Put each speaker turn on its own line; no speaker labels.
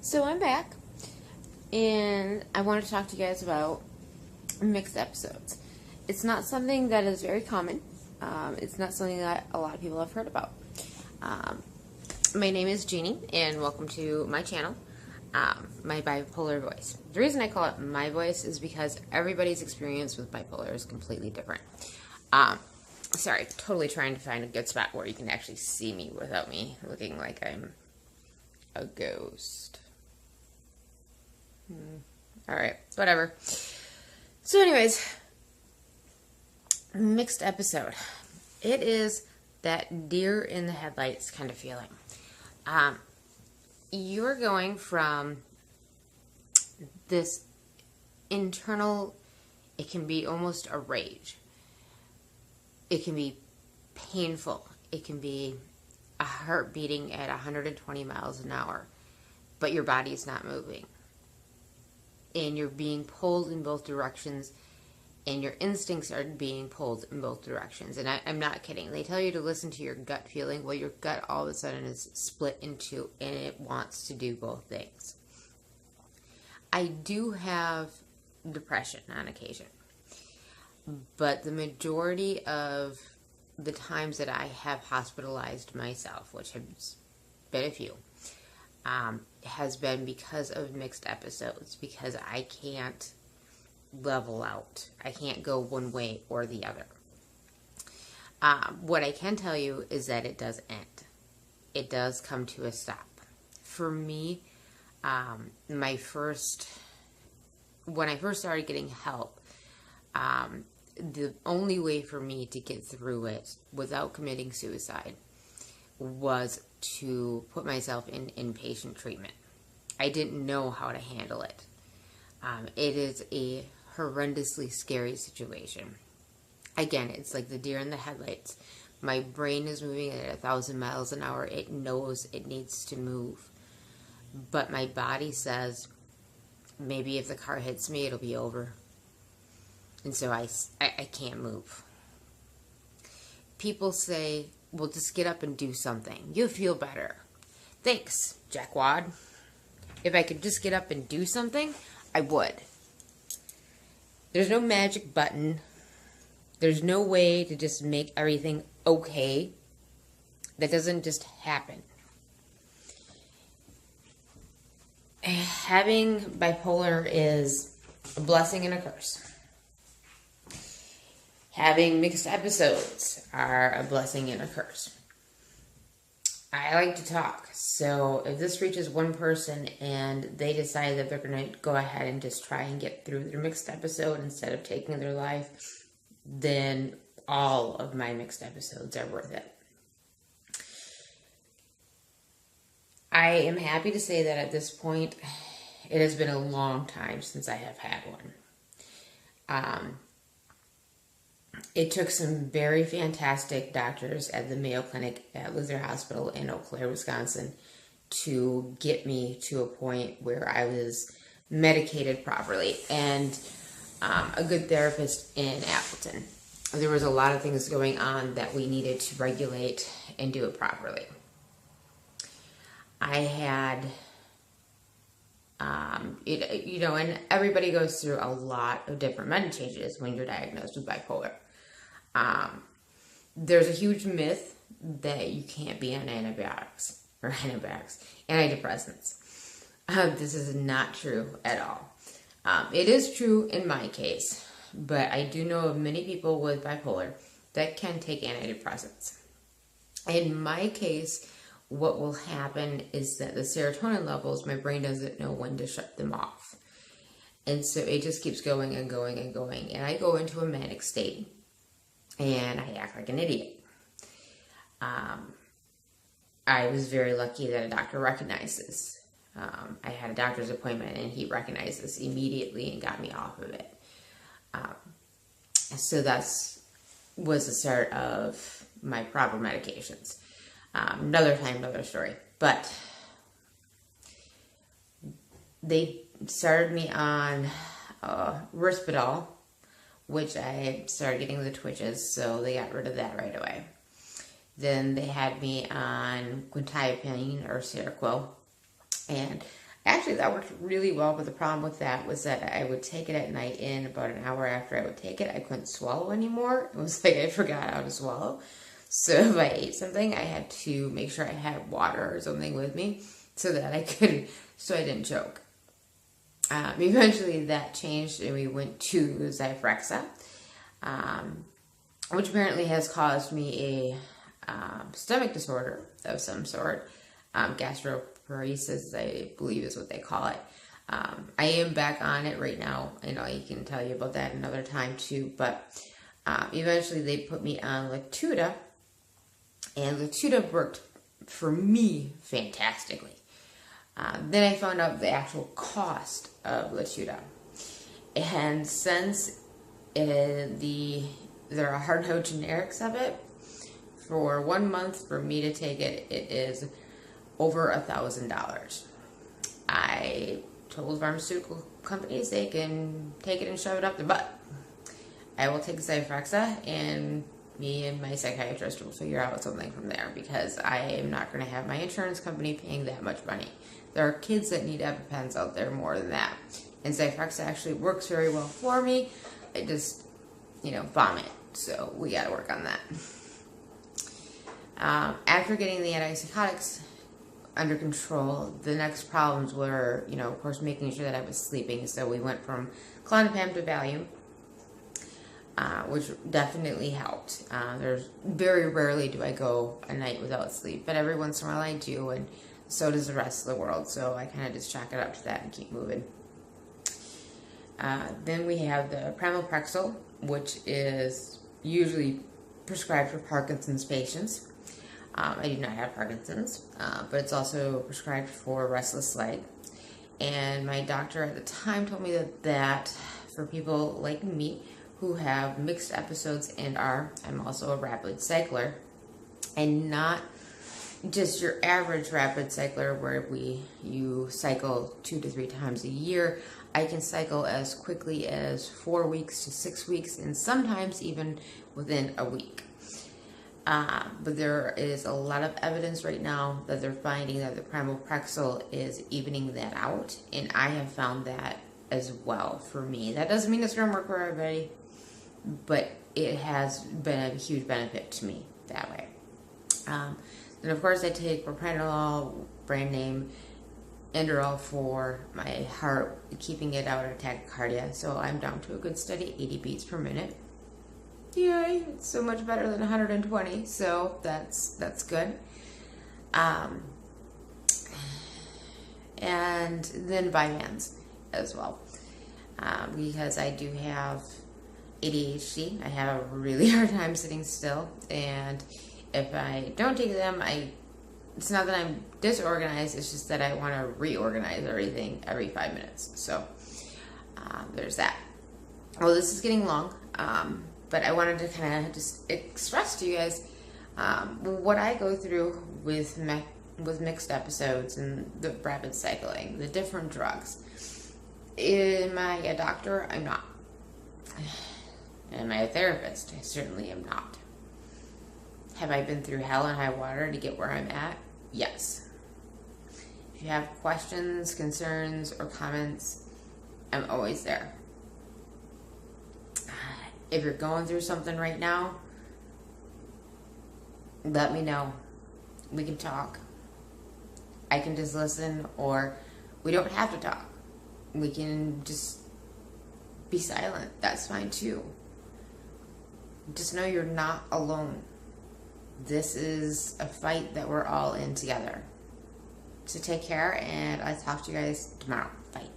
So I'm back, and I want to talk to you guys about mixed episodes. It's not something that is very common. It's not something that a lot of people have heard about. Um, my name is Jeannie, and welcome to my channel, my bipolar voice. The reason I call it my voice is because everybody's experience with bipolar is completely different. Sorry, totally trying to find a good spot where you can actually see me without me looking like I'm a ghost. Alright, whatever. So anyways, mixed episode. It is that deer in the headlights kind of feeling. You're going from this internal, it can be almost a rage. It can be painful. It can be a heart beating at 120 miles an hour, but your body's not moving. And you're being pulled in both directions, and your instincts are being pulled in both directions. And I'm not kidding. They tell you to listen to your gut feeling. Well, your gut all of a sudden is split in two, and it wants to do both things. I do have depression on occasion, but the majority of the times that I have hospitalized myself, which has been a few, has been because of mixed episodes, because I can't level out. I can't go one way or the other. What I can tell you is that it does end. It does come to a stop. For me, when I first started getting help, the only way for me to get through it without committing suicide was to put myself in inpatient treatment. I didn't know how to handle it. It is a horrendously scary situation. Again, it's like the deer in the headlights. My brain is moving at 1,000 miles an hour. It knows it needs to move. But my body says, maybe if the car hits me, it'll be over. And so I can't move. People say, well, just get up and do something. You'll feel better. Thanks, Jackwad. If I could just get up and do something, I would. There's no magic button. There's no way to just make everything okay. That doesn't just happen. Having bipolar is a blessing and a curse. Having mixed episodes are a blessing and a curse. I like to talk, so if this reaches one person and they decide that they're going to go ahead and just try and get through their mixed episode instead of taking their life, then all of my mixed episodes are worth it. I am happy to say that at this point, it has been a long time since I have had one. It took some very fantastic doctors at the Mayo Clinic at Luther Hospital in Eau Claire, Wisconsin, to get me to a point where I was medicated properly, and a good therapist in Appleton. There was a lot of things going on that we needed to regulate and do it properly. I had, and everybody goes through a lot of different med changes when you're diagnosed with bipolar. There's a huge myth that you can't be on antidepressants. This is not true at all. It is true in my case, but I do know of many people with bipolar that can take antidepressants. In my case, what will happen is that the serotonin levels, my brain doesn't know when to shut them off. And so it just keeps going and going and going. And I go into a manic state and I act like an idiot. I was very lucky that a doctor recognized this. I had a doctor's appointment and he recognized this immediately and got me off of it. So was the start of my proper medications. Another time, another story. But they started me on Risperdal, which I started getting the twitches, so they got rid of that right away. Then they had me on quintiapine or Seroquel, and Actually, that worked really well, but the problem with that was that I would take it at night, and about an hour after I would take it, I couldn't swallow anymore. It was like I forgot how to swallow. So if I ate something, I had to make sure I had water or something with me so that so I didn't choke. Eventually that changed, and we went to Zyprexa, which apparently has caused me a stomach disorder of some sort. Gastroparesis, I believe is what they call it. I am back on it right now. I know I can tell you about that another time too, but eventually they put me on Latuda, and Latuda worked for me fantastically. Then I found out the actual cost of Latuda, and since there are hard-no generics of it, for 1 month for me to take it, it is over $1,000. I told pharmaceutical companies they can take it and shove it up their butt. I will take Zyprexa, and me and my psychiatrist will figure out something from there, because I am not going to have my insurance company paying that much money. There are kids that need EpiPens out there more than that. And Zyprexa actually works very well for me. I just, vomit. So we got to work on that. After getting the antipsychotics under control, the next problems were, of course, making sure that I was sleeping. So we went from Klonopin to Valium, which definitely helped. There's very rarely do I go a night without sleep, but every once in a while I do, and so does the rest of the world. So I kind of just chalk it up to that and keep moving. Then we have the Pramipexole, which is usually prescribed for Parkinson's patients. I do not have Parkinson's, but it's also prescribed for restless leg. And my doctor at the time told me that for people like me who have mixed episodes and I'm also a rapid cycler, and not just your average rapid cycler where you cycle 2 to 3 times a year. I can cycle as quickly as 4 weeks to 6 weeks, and sometimes even within a week. But there is a lot of evidence right now that they're finding that the Pramipexole is evening that out, and I have found that as well for me. That doesn't mean it's going to work for everybody, but it has been a huge benefit to me that way. Then of course I take propranolol, brand name, Enderol for my heart, keeping it out of tachycardia. So I'm down to a good steady 80 beats per minute. Yay, it's so much better than 120, so that's good. And then Vyvanse as well, because I do have ADHD. I have a really hard time sitting still, and if I don't take them, it's not that I'm disorganized, it's just that I want to reorganize everything every 5 minutes. So there's that. Well, this is getting long, but I wanted to kind of just express to you guys what I go through with mixed episodes and the rapid cycling, the different drugs. Am I a doctor? I'm not. Am I a therapist? I certainly am not. Have I been through hell and high water to get where I'm at? Yes. If you have questions, concerns, or comments, I'm always there. If you're going through something right now, let me know. We can talk. I can just listen, or we don't have to talk. We can just be silent. That's fine too. Just know you're not alone. This is a fight that we're all in together. So take care, and I'll talk to you guys tomorrow. Bye.